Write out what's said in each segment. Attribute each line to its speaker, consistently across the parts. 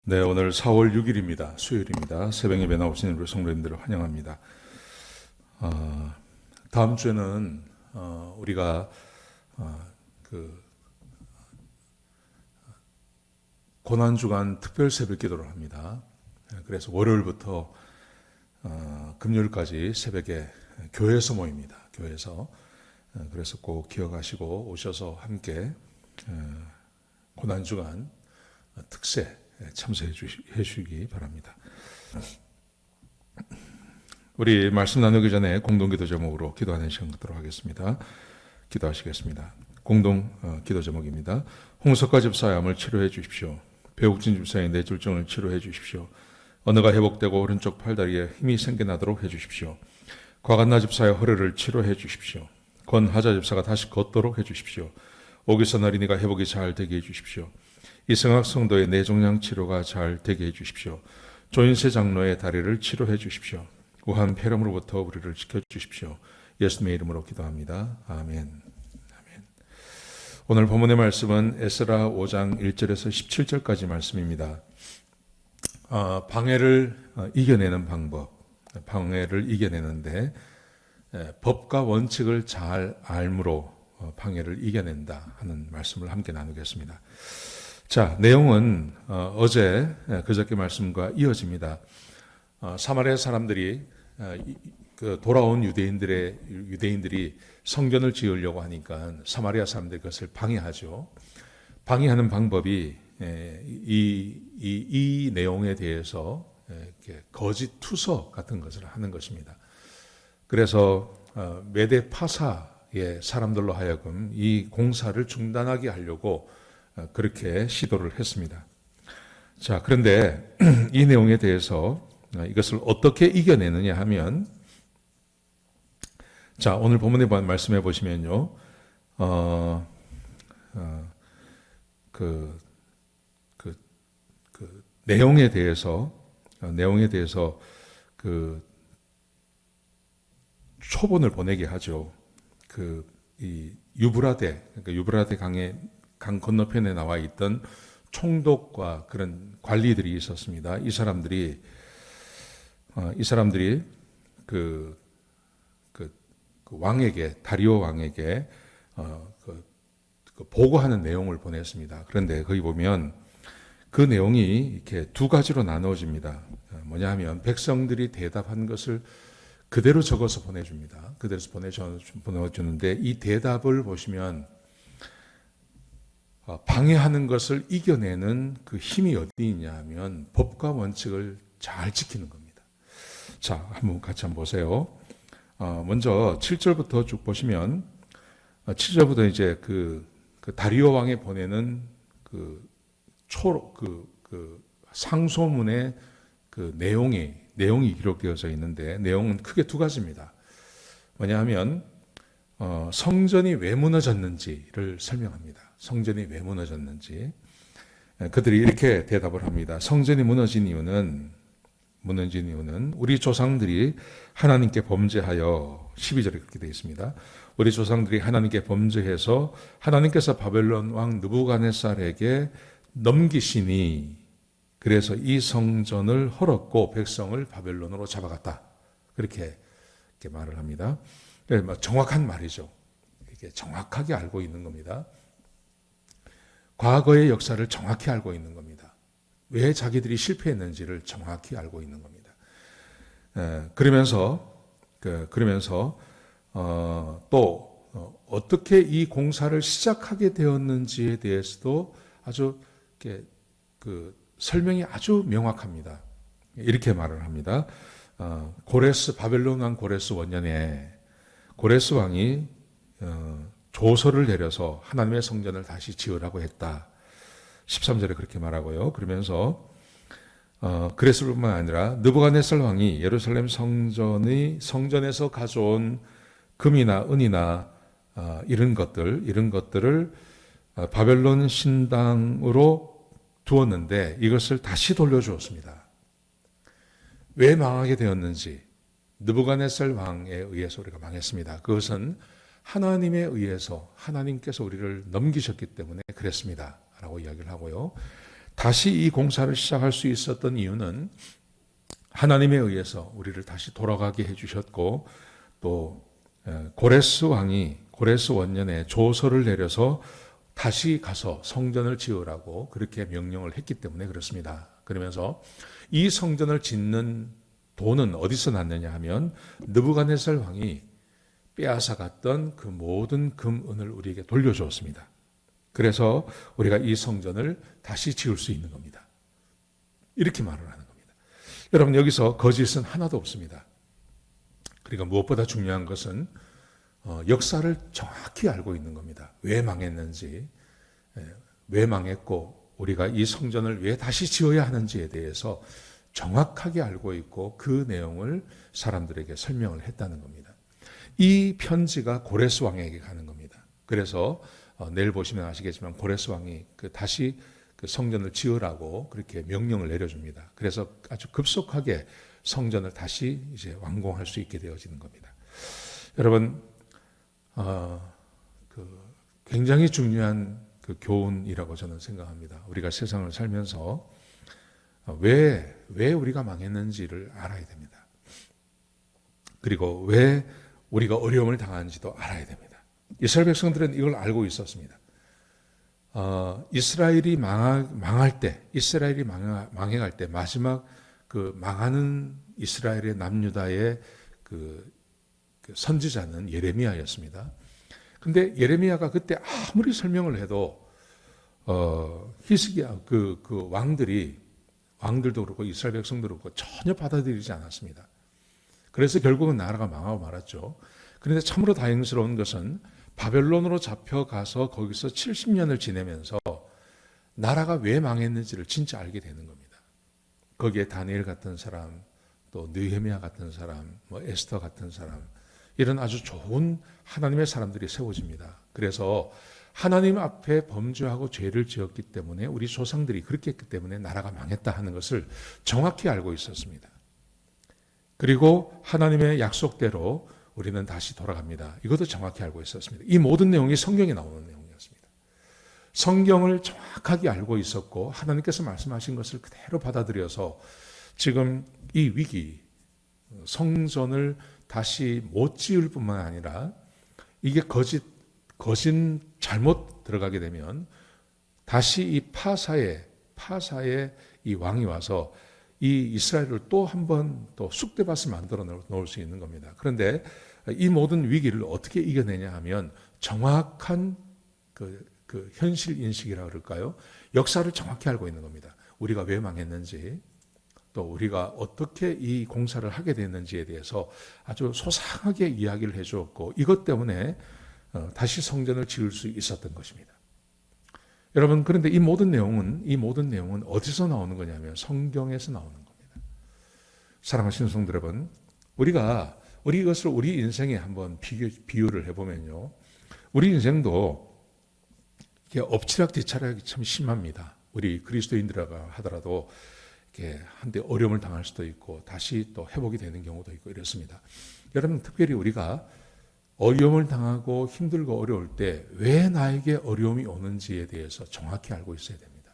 Speaker 1: 네, 오늘 4월 6일입니다. 수요일입니다. 새벽 예배 나오시는 우리 성도님들을 환영합니다. 다음 주에는 우리가 그 고난주간 특별 새벽 기도를 합니다. 그래서 월요일부터 금요일까지 새벽에 교회에서 모입니다. 교회에서. 그래서 꼭 기억하시고 오셔서 함께 고난주간 특세 참석해 주시기 바랍니다. 우리 말씀 나누기 전에 공동기도 제목으로 기도하는 시간 갖도록 하겠습니다. 기도하시겠습니다. 공동 기도 제목입니다. 홍석가 집사의 암을 치료해 주십시오. 배욱진 집사의 뇌졸중을 치료해 주십시오. 언어가 회복되고 오른쪽 팔다리에 힘이 생겨나도록 해 주십시오. 과간나 집사의 허리를 치료해 주십시오. 권하자 집사가 다시 걷도록 해 주십시오. 오기선 어린이가 회복이 잘 되게 해 주십시오. 이승학 성도의 뇌종양 치료가 잘 되게 해주십시오. 조인세 장로의 다리를 치료해 주십시오. 우한 폐렴으로부터 우리를 지켜주십시오. 예수님의 이름으로 기도합니다. 아멘. 아멘. 오늘 본문의 말씀은 에스라 5장 1절에서 17절까지 말씀입니다. 방해를 이겨내는 방법, 방해를 이겨내는데 법과 원칙을 잘 알므로 방해를 이겨낸다 하는 말씀을 함께 나누겠습니다. 자, 내용은 어제 그저께 말씀과 이어집니다. 사마리아 사람들이 돌아온 유대인들이 성전을 지으려고 하니까 사마리아 사람들이 그것을 방해하죠. 방해하는 방법이 이 내용에 대해서 거짓 투서 같은 것을 하는 것입니다. 그래서 메대 파사의 사람들로 하여금 이 공사를 중단하게 하려고 그렇게 시도를 했습니다. 자, 그런데 이 내용에 대해서 이것을 어떻게 이겨내느냐 하면, 자, 오늘 본문에 말씀해 보시면요, 내용에 대해서 그 초본을 보내게 하죠. 이 유브라데, 그러니까 유브라데 강 건너편에 나와 있던 총독과 그런 관리들이 있었습니다. 이 사람들이 왕에게, 다리오 왕에게 보고하는 내용을 보냈습니다. 그런데 거기 보면 그 내용이 이렇게 두 가지로 나누어집니다. 뭐냐 하면 백성들이 대답한 것을 그대로 적어서 보내줍니다. 그대로 보내주는데 이 대답을 보시면 방해하는 것을 이겨내는 그 힘이 어디 있냐 하면 법과 원칙을 잘 지키는 겁니다. 자, 같이 한번 보세요. 먼저 7절부터 쭉 보시면 7절부터 이제 그 다리오 왕에 보내는 상소문의 내용이 기록되어져 있는데 내용은 크게 두 가지입니다. 뭐냐 하면 성전이 왜 무너졌는지를 설명합니다. 성전이 왜 무너졌는지. 그들이 이렇게 대답을 합니다. 성전이 무너진 이유는 우리 조상들이 하나님께 범죄하여, 12절에 그렇게 되어 있습니다. 우리 조상들이 하나님께 범죄해서 하나님께서 바벨론 왕 느부갓네살에게 넘기시니 그래서 이 성전을 헐었고 백성을 바벨론으로 잡아갔다. 그렇게 말을 합니다. 정확한 말이죠. 이게 정확하게 알고 있는 겁니다. 과거의 역사를 정확히 알고 있는 겁니다. 왜 자기들이 실패했는지를 정확히 알고 있는 겁니다. 그러면서 또 어떻게 이 공사를 시작하게 되었는지에 대해서도 아주 설명이 아주 명확합니다. 이렇게 말을 합니다. 바벨론 왕 고레스 원년에 고레스 왕이 조서를 내려서 하나님의 성전을 다시 지으라고 했다. 13절에 그렇게 말하고요. 그러면서 그레스뿐만 아니라 느부갓네살 왕이 예루살렘 성전에서 가져온 금이나 은이나 이런 것들을 바벨론 신당으로 두었는데 이것을 다시 돌려주었습니다. 왜 망하게 되었는지, 느부갓네살 왕에 의해서 우리가 망했습니다. 그것은 하나님에 의해서 하나님께서 우리를 넘기셨기 때문에 그랬습니다. 라고 이야기를 하고요. 다시 이 공사를 시작할 수 있었던 이유는 하나님에 의해서 우리를 다시 돌아가게 해주셨고, 또 고레스 왕이 고레스 원년에 조서를 내려서 다시 가서 성전을 지으라고 그렇게 명령을 했기 때문에 그렇습니다. 그러면서 이 성전을 짓는 돈은 어디서 났느냐 하면 느부갓네살 왕이 빼앗아 갔던 그 모든 금, 은을 우리에게 돌려주었습니다. 그래서 우리가 이 성전을 다시 지을 수 있는 겁니다. 이렇게 말을 하는 겁니다. 여러분, 여기서 거짓은 하나도 없습니다. 그러니까 무엇보다 중요한 것은 역사를 정확히 알고 있는 겁니다. 왜 망했는지, 왜 망했고 우리가 이 성전을 왜 다시 지어야 하는지에 대해서 정확하게 알고 있고 그 내용을 사람들에게 설명을 했다는 겁니다. 이 편지가 고레스 왕에게 가는 겁니다. 그래서 내일 보시면 아시겠지만 고레스 왕이 다시 그 성전을 지으라고 그렇게 명령을 내려줍니다. 그래서 아주 급속하게 성전을 다시 이제 완공할 수 있게 되어지는 겁니다. 여러분, 굉장히 중요한 그 교훈이라고 저는 생각합니다. 우리가 세상을 살면서 왜 우리가 망했는지를 알아야 됩니다. 그리고 왜 우리가 어려움을 당하는지도 알아야 됩니다. 이스라엘 백성들은 이걸 알고 있었습니다. 이스라엘이 망할 때, 이스라엘이 망해갈 때 마지막 그 망하는 이스라엘의 남유다의 그 선지자는 예레미야였습니다. 근데 예레미야가 그때 아무리 설명을 해도 히스기야 그 왕들도 그렇고 이스라엘 백성들도 그렇고 전혀 받아들이지 않았습니다. 그래서 결국은 나라가 망하고 말았죠. 그런데 참으로 다행스러운 것은 바벨론으로 잡혀가서 거기서 70년을 지내면서 나라가 왜 망했는지를 진짜 알게 되는 겁니다. 거기에 다니엘 같은 사람, 또 느헤미야 같은 사람, 에스더 같은 사람, 이런 아주 좋은 하나님의 사람들이 세워집니다. 그래서 하나님 앞에 범죄하고 죄를 지었기 때문에 우리 조상들이 그렇게 했기 때문에 나라가 망했다 하는 것을 정확히 알고 있었습니다. 그리고 하나님의 약속대로 우리는 다시 돌아갑니다. 이것도 정확히 알고 있었습니다. 이 모든 내용이 성경에 나오는 내용이었습니다. 성경을 정확하게 알고 있었고 하나님께서 말씀하신 것을 그대로 받아들여서 지금 이 위기, 성전을 다시 못 지을 뿐만 아니라 이게 거짓 잘못 들어가게 되면 다시 이 파사의 이 왕이 와서 이 이스라엘을 또 한 번 또 쑥대밭을 만들어 놓을 수 있는 겁니다. 그런데 이 모든 위기를 어떻게 이겨내냐 하면 정확한 그 현실 인식이라 그럴까요? 역사를 정확히 알고 있는 겁니다. 우리가 왜 망했는지, 또 우리가 어떻게 이 공사를 하게 됐는지에 대해서 아주 소상하게 이야기를 해주었고 이것 때문에 다시 성전을 지을 수 있었던 것입니다. 여러분, 그런데 이 모든 내용은 어디서 나오는 거냐면 성경에서 나오는 겁니다. 사랑하시는 성도 여러분, 우리가 이것을 우리 인생에 한번 비유를 해보면요, 우리 인생도 이렇게 엎치락뒤치락이 참 심합니다. 우리 그리스도인들이라 하더라도 이렇게 한때 어려움을 당할 수도 있고 다시 또 회복이 되는 경우도 있고 이렇습니다. 여러분, 특별히 우리가 어려움을 당하고 힘들고 어려울 때 왜 나에게 어려움이 오는지에 대해서 정확히 알고 있어야 됩니다.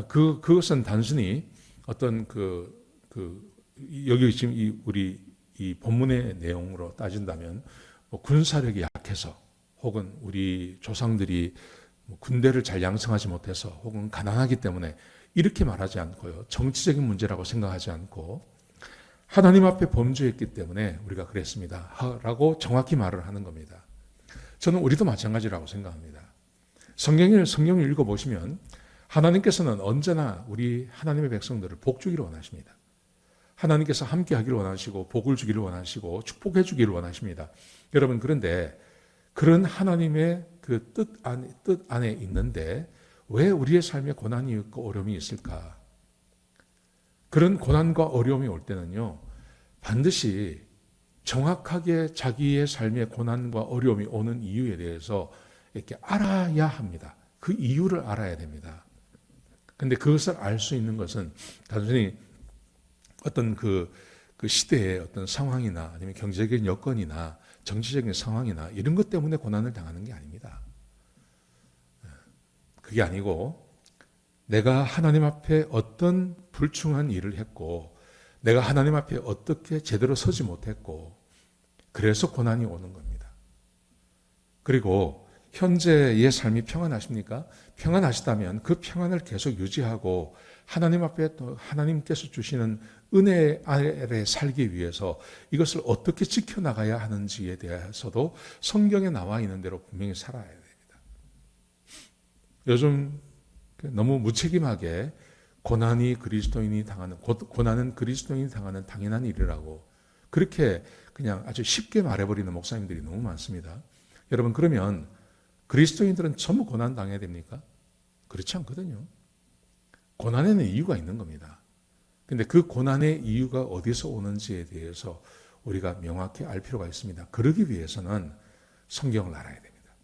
Speaker 1: 그것은 단순히 어떤 여기 지금 우리 이 본문의 내용으로 따진다면 군사력이 약해서 혹은 우리 조상들이 군대를 잘 양성하지 못해서 혹은 가난하기 때문에 이렇게 말하지 않고요. 정치적인 문제라고 생각하지 않고 하나님 앞에 범죄했기 때문에 우리가 그랬습니다. 라고 정확히 말을 하는 겁니다. 저는 우리도 마찬가지라고 생각합니다. 성경을 읽어보시면 하나님께서는 언제나 우리 하나님의 백성들을 복 주기를 원하십니다. 하나님께서 함께 하기를 원하시고 복을 주기를 원하시고 축복해 주기를 원하십니다. 여러분, 그런데 그런 하나님의 그 뜻 안에 있는데 왜 우리의 삶에 고난이 있고 어려움이 있을까? 그런 고난과 어려움이 올 때는요, 반드시 정확하게 자기의 삶에 고난과 어려움이 오는 이유에 대해서 이렇게 알아야 합니다. 그 이유를 알아야 됩니다. 근데 그것을 알 수 있는 것은 단순히 어떤 그 시대의 어떤 상황이나 아니면 경제적인 여건이나 정치적인 상황이나 이런 것 때문에 고난을 당하는 게 아닙니다. 그게 아니고 내가 하나님 앞에 어떤 불충한 일을 했고, 내가 하나님 앞에 어떻게 제대로 서지 못했고, 그래서 고난이 오는 겁니다. 그리고 현재의 삶이 평안하십니까? 평안하시다면 그 평안을 계속 유지하고 하나님 앞에 또 하나님께서 주시는 은혜 아래 살기 위해서 이것을 어떻게 지켜나가야 하는지에 대해서도 성경에 나와 있는 대로 분명히 살아야 됩니다. 요즘 너무 무책임하게 고난은 그리스도인이 당하는 당연한 일이라고 그렇게 그냥 아주 쉽게 말해버리는 목사님들이 너무 많습니다. 여러분, 그러면 그리스도인들은 전부 고난 당해야 됩니까? 그렇지 않거든요. 고난에는 이유가 있는 겁니다. 근데 그 고난의 이유가 어디서 오는지에 대해서 우리가 명확히 알 필요가 있습니다. 그러기 위해서는 성경을 알아야 됩니다.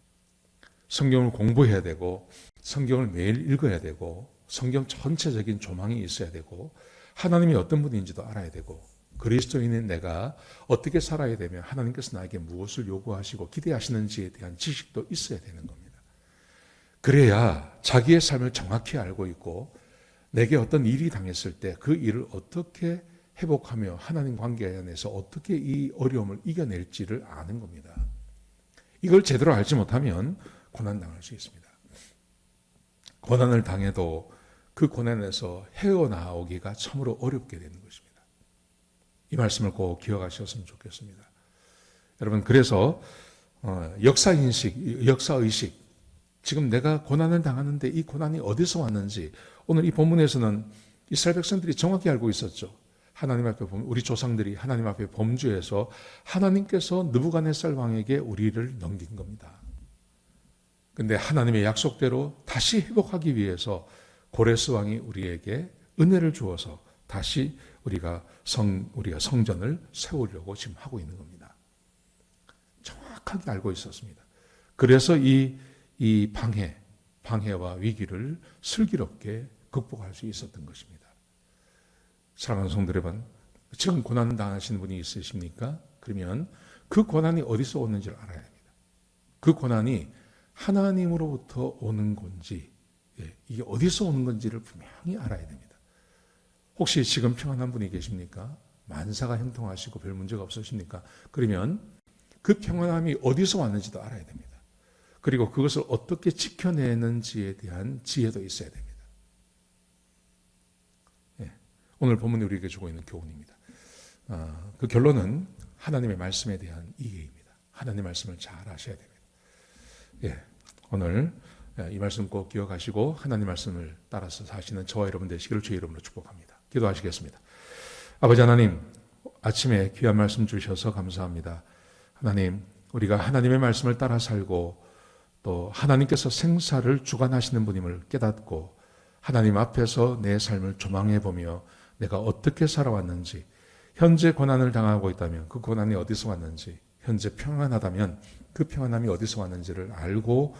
Speaker 1: 성경을 공부해야 되고, 성경을 매일 읽어야 되고, 성경 전체적인 조망이 있어야 되고, 하나님이 어떤 분인지도 알아야 되고, 그리스도인인 내가 어떻게 살아야 되며 하나님께서 나에게 무엇을 요구하시고 기대하시는지에 대한 지식도 있어야 되는 겁니다. 그래야 자기의 삶을 정확히 알고 있고 내게 어떤 일이 당했을 때 그 일을 어떻게 회복하며 하나님 관계 안에서 어떻게 이 어려움을 이겨낼지를 아는 겁니다. 이걸 제대로 알지 못하면 고난당할 수 있습니다. 고난을 당해도 그 고난에서 헤어나오기가 참으로 어렵게 되는 것입니다. 이 말씀을 꼭 기억하셨으면 좋겠습니다. 여러분, 그래서 역사의식, 지금 내가 고난을 당하는데 이 고난이 어디서 왔는지 오늘 이 본문에서는 이스라엘 백성들이 정확히 알고 있었죠. 하나님 앞에 우리 조상들이 하나님 앞에 범죄해서 하나님께서 느부갓네살 왕에게 우리를 넘긴 겁니다. 그런데 하나님의 약속대로 다시 회복하기 위해서 고레스 왕이 우리에게 은혜를 주어서 다시 우리가 성전을 세우려고 지금 하고 있는 겁니다. 정확하게 알고 있었습니다. 그래서 이 방해와 위기를 슬기롭게 극복할 수 있었던 것입니다. 사랑하는 성도 여러분, 지금 고난 당하시는 분이 있으십니까? 그러면 그 고난이 어디서 오는지를 알아야 합니다. 그 고난이 하나님으로부터 오는 건지, 이게 어디서 오는 건지를 분명히 알아야 됩니다. 혹시 지금 평안한 분이 계십니까? 만사가 형통하시고 별 문제가 없으십니까? 그러면 그 평안함이 어디서 왔는지도 알아야 됩니다. 그리고 그것을 어떻게 지켜내는지에 대한 지혜도 있어야 됩니다. 오늘 본문이 우리에게 주고 있는 교훈입니다. 그 결론은 하나님의 말씀에 대한 이해입니다. 하나님의 말씀을 잘 아셔야 됩니다. 오늘 이 말씀 꼭 기억하시고 하나님 말씀을 따라서 사시는 저와 여러분 되시기를 주의 이름으로 축복합니다. 기도하시겠습니다. 아버지 하나님, 아침에 귀한 말씀 주셔서 감사합니다. 하나님, 우리가 하나님의 말씀을 따라 살고 또 하나님께서 생사를 주관하시는 분임을 깨닫고 하나님 앞에서 내 삶을 조망해 보며 내가 어떻게 살아왔는지, 현재 고난을 당하고 있다면 그 고난이 어디서 왔는지, 현재 평안하다면 그 평안함이 어디서 왔는지를 알고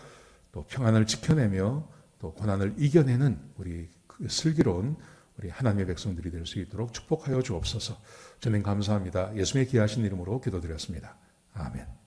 Speaker 1: 또 평안을 지켜내며 또 고난을 이겨내는 우리 슬기로운 우리 하나님의 백성들이 될 수 있도록 축복하여 주옵소서. 저는 감사합니다. 예수님의 귀하신 이름으로 기도드렸습니다. 아멘.